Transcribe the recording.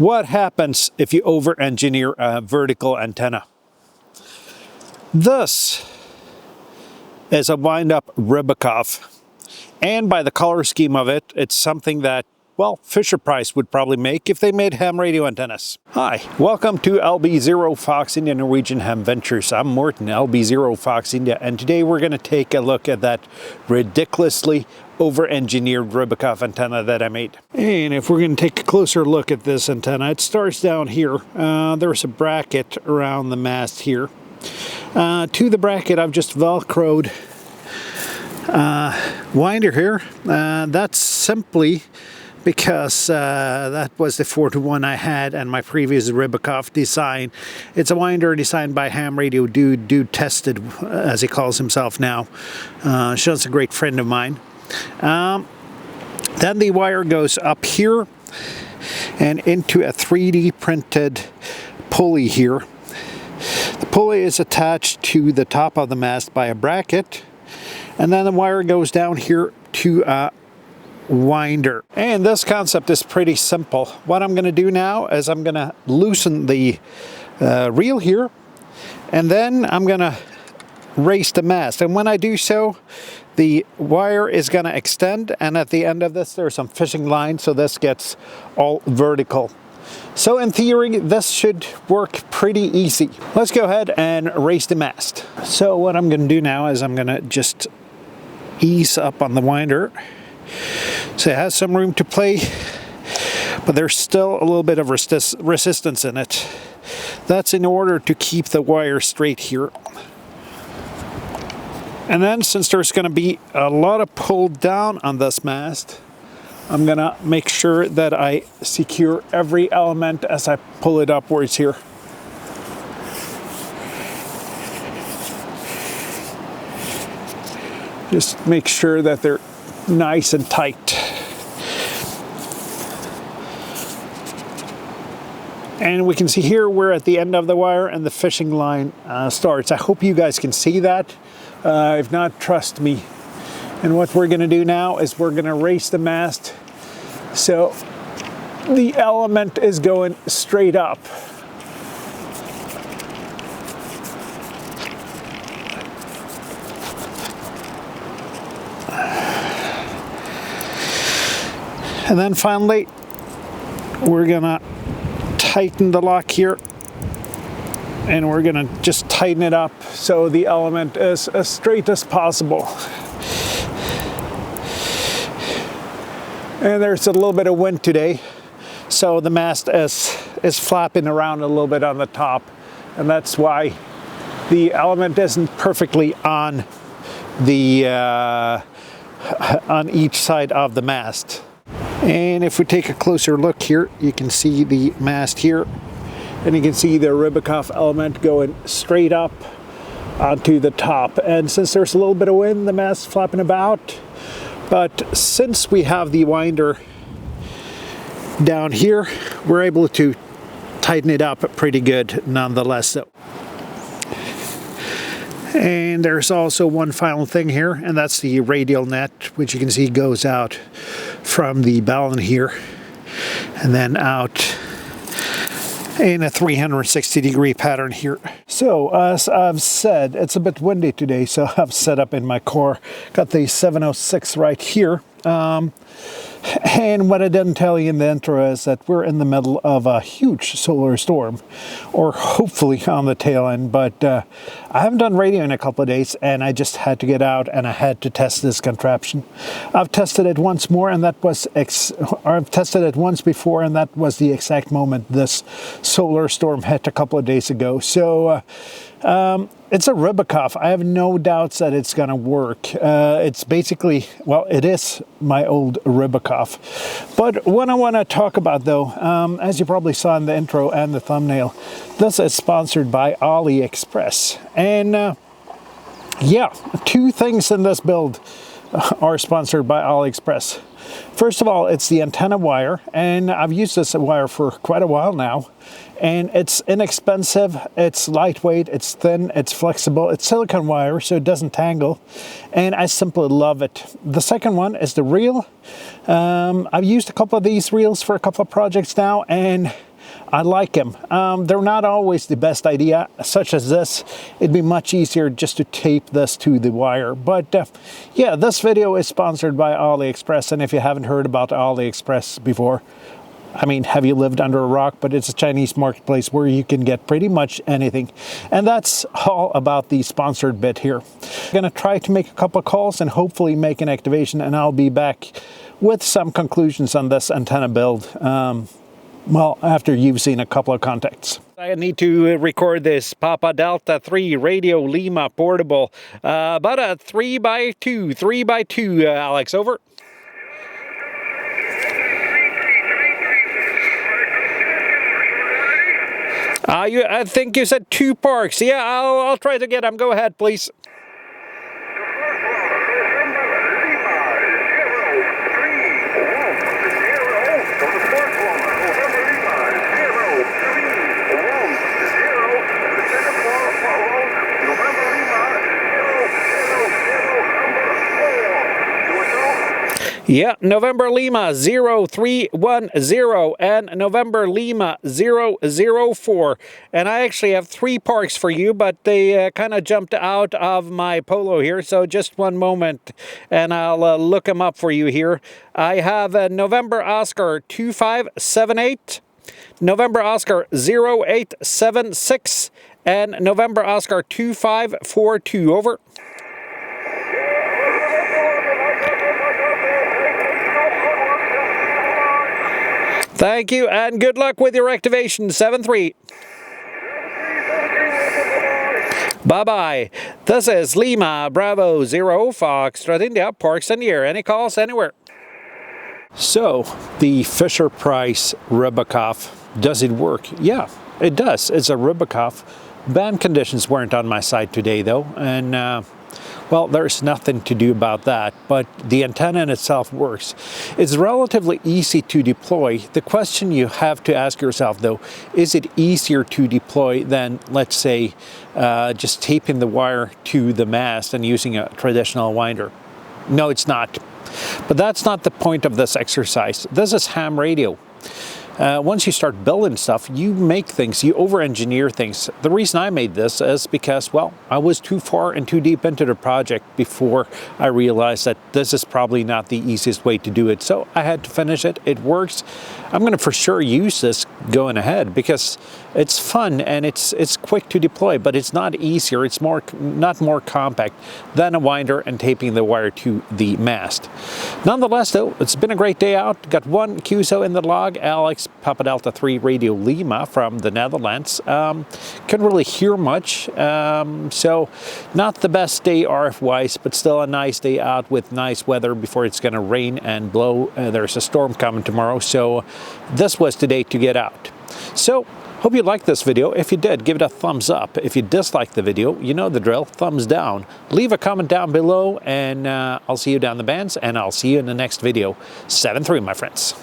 What happens if you over-engineer a vertical antenna? This is a wind-up Rybakov, and by the color scheme of it, it's something that, well, Fisher-Price would probably make if they made ham radio antennas. Hi, welcome to LB0 Fox India Norwegian Ham Ventures. I'm Morten, LB0 Fox India, and today we're going to take a look at that ridiculously over-engineered Rybakov antenna that I made. And if we're going to take a closer look at this antenna, it starts down here. There's a bracket around the mast here. To the bracket, I've just velcroed winder here. That's simply because that was the 4-to-1 I had and my previous Rybakov design. It's a winder designed by Ham Radio Dude Tested, as he calls himself now. Sean's a great friend of mine. Then the wire goes up here and into a 3D printed pulley here. The pulley is attached to the top of the mast by a bracket, and then the wire goes down here to a winder. And this concept is pretty simple. What I'm going to do now is I'm going to loosen the reel here, and then I'm going to raise the mast. And when I do so, the wire is going to extend, and at the end of this there's some fishing line, so this gets all vertical. So in theory, this should work pretty easy. Let's go ahead and raise the mast. So what I'm going to do now is I'm going to just ease up on the winder. So it has some room to play, but there's still a little bit of resistance in it. That's in order to keep the wire straight here. And then, since there's going to be a lot of pull down on this mast, I'm going to make sure that I secure every element as I pull it upwards here. Just make sure that they're nice and tight. And we can see here we're at the end of the wire and the fishing line starts. I hope you guys can see that. If not, trust me. And what we're going to do now is we're going to raise the mast so the element is going straight up. And then finally, we're going to tighten the lock here. And we're going to just tighten it up so the element is as straight as possible. And there's a little bit of wind today, so the mast is flapping around a little bit on the top, and that's why the element isn't perfectly on the on each side of the mast. And if we take a closer look here, you can see the mast here. And you can see the Rybakov element going straight up onto the top. And since there's a little bit of wind, the mast's flapping about. But since we have the winder down here, we're able to tighten it up pretty good nonetheless. And there's also one final thing here, and that's the radial net, which you can see goes out from the balun here and then out in a 360-degree pattern here. So as I've said, it's a bit windy today, so I've set up in my car. Got the 706 right here. And what I didn't tell you in the intro is that we're in the middle of a huge solar storm, or hopefully on the tail end, but I haven't done radio in a couple of days, and I just had to get out and I had to test this contraption. I've tested it once more, and that was I've tested it once before, and that was the exact moment this solar storm hit a couple of days ago. So it's a Rybakov. I have no doubts that it's going to work. It's basically, well, it is my old Rybakov. But what I want to talk about, though, as you probably saw in the intro and the thumbnail, this is sponsored by AliExpress. And yeah, two things in this build are sponsored by AliExpress. First of all, it's the antenna wire, and I've used this wire for quite a while now, and it's inexpensive, it's lightweight, it's thin, it's flexible, it's silicone wire so it doesn't tangle, and I simply love it. The second one is the reel. I've used a couple of these reels for a couple of projects now, and I like them. They're not always the best idea, such as this. It'd be much easier just to tape this to the wire. But yeah, this video is sponsored by AliExpress, and if you haven't heard about AliExpress before, I mean, have you lived under a rock? But it's a Chinese marketplace where you can get pretty much anything. And that's all about the sponsored bit here. I'm going to try to make a couple of calls and hopefully make an activation, and I'll be back with some conclusions on this antenna build. Well, after you've seen a couple of contacts. I need to record this Papa Delta 3 Radio Lima portable. About a 3x2, Alex, over. I think you said 2 parks. Yeah, I'll try to get them. Go ahead, please. Yeah, November Lima 0310 and November Lima 004. And I actually have 3 parks for you, but they kind of jumped out of my Polo here. So just one moment and I'll look them up for you here. I have November Oscar 2578, November Oscar 0876, and November Oscar 2542. Over. Thank you, and good luck with your activation, 7-3. Bye-bye. This is Lima Bravo 0 Foxtrot India, parks in the air. Any calls anywhere? So, the Fisher-Price Rybakov, does it work? Yeah, it does. It's a Rybakov. Band conditions weren't on my side today, though, and well, there's nothing to do about that, but the antenna in itself works. It's relatively easy to deploy. The question you have to ask yourself, though, is it easier to deploy than, let's say, just taping the wire to the mast and using a traditional winder? No, it's not. But that's not the point of this exercise. This is ham radio. Once you start building stuff, you make things, you over-engineer things. The reason I made this is because, well, I was too far and too deep into the project before I realized that this is probably not the easiest way to do it. So I had to finish it. It works. I'm going to for sure use this going ahead because it's fun and it's quick to deploy, but it's not easier. It's not more compact than a winder and taping the wire to the mast. Nonetheless, though, it's been a great day out. Got 1 QSO in the log, Alex Papa Delta 3 Radio Lima from the Netherlands. Couldn't really hear much, so not the best day RF-wise, but still a nice day out with nice weather before it's going to rain and blow. There's a storm coming tomorrow, so this was the day to get out. So, hope you liked this video. If you did, give it a thumbs up. If you disliked the video, you know the drill, thumbs down. Leave a comment down below, and I'll see you down the bands, and I'll see you in the next video. 7-3, my friends.